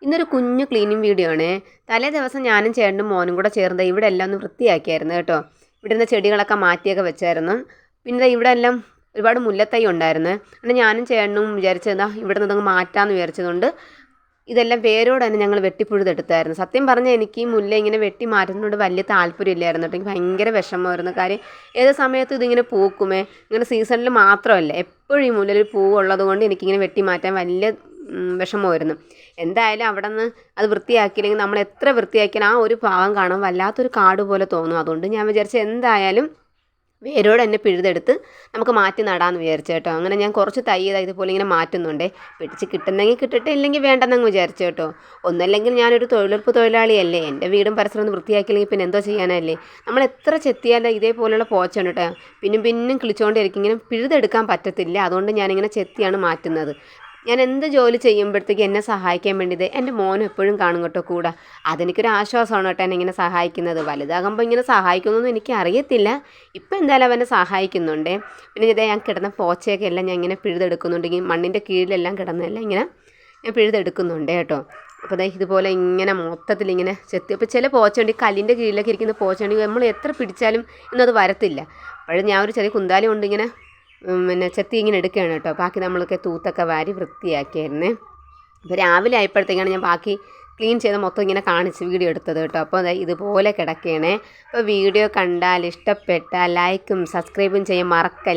ഇന്നൊരു കുഞ്ഞു cleaning video ആണ്. തലേ ദിവസം ഞാനും ചേട്ടനും മോനും കൂടെ ചേർന്ന് ഇവിടെ എല്ലാം ഒന്ന് വൃത്തിയാക്കിയായിരുന്നു കേട്ടോ. ഇവിടെ നിന്ന് ചെടികളൊക്കെ മാറ്റിയൊക്കെ വെച്ചായിരുന്നു. പിന്നെ ഇവിടെ എല്ലാം ഒരുപാട് മുല്ലത്തൈ ഉണ്ടായിരുന്നു. അങ്ങനെ ഞാനും ചേട്ടനും വിചാരിച്ചതാ ഇവിടെ നിന്ന് മാറ്റാമെന്ന് വിചാരിച്ചതുകൊണ്ട് ഇതെല്ലാം വേരോടെ തന്നെ ഞങ്ങൾ വെട്ടിപ്പുഴുതെടുത്തായിരുന്നു. സത്യം പറഞ്ഞാൽ എനിക്ക് ഈ മുല്ല ഇങ്ങനെ വെട്ടി മാറ്റുന്നതുകൊണ്ട് വലിയ താല്പര്യമില്ലായിരുന്നു കേട്ടോ. എനിക്ക് ഭയങ്കര വിഷമമായിരുന്നു. കാര്യം ഏത് സമയത്തും ഇതിങ്ങനെ പൂക്കുമേ, ഇങ്ങനെ സീസണിൽ മാത്രമല്ല എപ്പോഴും ഈ മുല്ലയിൽ പൂവുള്ളത് കൊണ്ട് എനിക്കിങ്ങനെ വെട്ടി മാറ്റാൻ വലിയ വിഷമമായിരുന്നു. എന്തായാലും അവിടെ നിന്ന് അത് വൃത്തിയാക്കിയില്ലെങ്കിൽ നമ്മൾ എത്ര വൃത്തിയാക്കിയാലും ആ ഒരു ഭാഗം കാണാൻ വല്ലാത്തൊരു കാട് പോലെ തോന്നും. അതുകൊണ്ട് ഞാൻ വിചാരിച്ചു എന്തായാലും വേരോടെ തന്നെ പിഴുതെടുത്ത് നമുക്ക് മാറ്റി നടാമെന്ന് വിചാരിച്ചു കേട്ടോ. അങ്ങനെ ഞാൻ കുറച്ച് തൈ ഇതുപോലെ ഇങ്ങനെ മാറ്റുന്നുണ്ടേ. പിടിച്ച് കിട്ടുന്നെങ്കിൽ കിട്ടട്ടെ, ഇല്ലെങ്കിൽ വേണ്ടെന്നങ്ങ് വിചാരിച്ചു കേട്ടോ. ഒന്നല്ലെങ്കിൽ ഞാനൊരു തൊഴിലുറപ്പ് തൊഴിലാളിയല്ലേ, എൻ്റെ വീടും പരിസരം ഒന്ന് വൃത്തിയാക്കിയില്ലെങ്കിൽ പിന്നെ എന്തോ ചെയ്യാനല്ലേ. നമ്മൾ എത്ര ചെത്തിയാലും ഇതേപോലെയുള്ള പോച്ചയുണ്ട് കേട്ടോ. പിന്നും കിളിച്ചുകൊണ്ടിരിക്കും, ഇങ്ങനെ പിഴുതെടുക്കാൻ പറ്റത്തില്ല. അതുകൊണ്ട് ഞാനിങ്ങനെ ചെത്തിയാണ് മാറ്റുന്നത്. ഞാൻ എന്ത് ജോലി ചെയ്യുമ്പോഴത്തേക്ക് എന്നെ സഹായിക്കാൻ വേണ്ടിയത് എൻ്റെ മോനും എപ്പോഴും കാണും കേട്ടോ കൂടെ. അതെനിക്കൊരു ആശ്വാസമാണ് കേട്ടോ എന്നെ ഇങ്ങനെ സഹായിക്കുന്നത്. വലുതാകുമ്പോൾ ഇങ്ങനെ സഹായിക്കുന്നൊന്നും എനിക്ക് അറിയത്തില്ല. ഇപ്പം എന്തായാലും അവനെ സഹായിക്കുന്നുണ്ട്. പിന്നെ ഇതേ ഞാൻ കിടന്ന പോച്ചയൊക്കെ എല്ലാം ഞാൻ ഇങ്ങനെ പിഴുതെടുക്കുന്നുണ്ടെങ്കിൽ മണ്ണിൻ്റെ കീഴിലെല്ലാം കിടന്നെല്ലാം ഇങ്ങനെ ഞാൻ പിഴുതെടുക്കുന്നുണ്ട് കേട്ടോ. അപ്പോൾ അതായത് ഇതുപോലെ ഇങ്ങനെ മൊത്തത്തിലിങ്ങനെ ചെത്തി. അപ്പോൾ ചില പോച്ചയുണ്ട് ഈ കല്ലിൻ്റെ കീഴിലൊക്കെ ഇരിക്കുന്ന പോച്ചയുണ്ടെങ്കിൽ നമ്മൾ എത്ര പിടിച്ചാലും ഇന്നത് വരത്തില്ല. അപ്പോഴും ഞാൻ ഒരു ചെറിയ കുന്താലി കൊണ്ട് ഇങ്ങനെ പിന്നെ ചെത്തി ഇങ്ങനെ എടുക്കുകയാണ് കേട്ടോ. ബാക്കി നമ്മളൊക്കെ തൂത്തൊക്കെ വാരി വൃത്തിയാക്കിയായിരുന്നേ. അപ്പോൾ രാവിലെ ആയപ്പോഴത്തേക്കാണ് ഞാൻ ബാക്കി ക്ലീൻ ചെയ്ത് മൊത്തം ഇങ്ങനെ കാണിച്ച് വീഡിയോ എടുത്തത് കേട്ടോ. അപ്പോൾ അതായത് ഇതുപോലെ കിടക്കുകയാണേ. അപ്പോൾ വീഡിയോ കണ്ടാൽ ഇഷ്ടപ്പെട്ടാൽ ലൈക്കും സബ്സ്ക്രൈബും ചെയ്യാൻ മറക്കല്ല.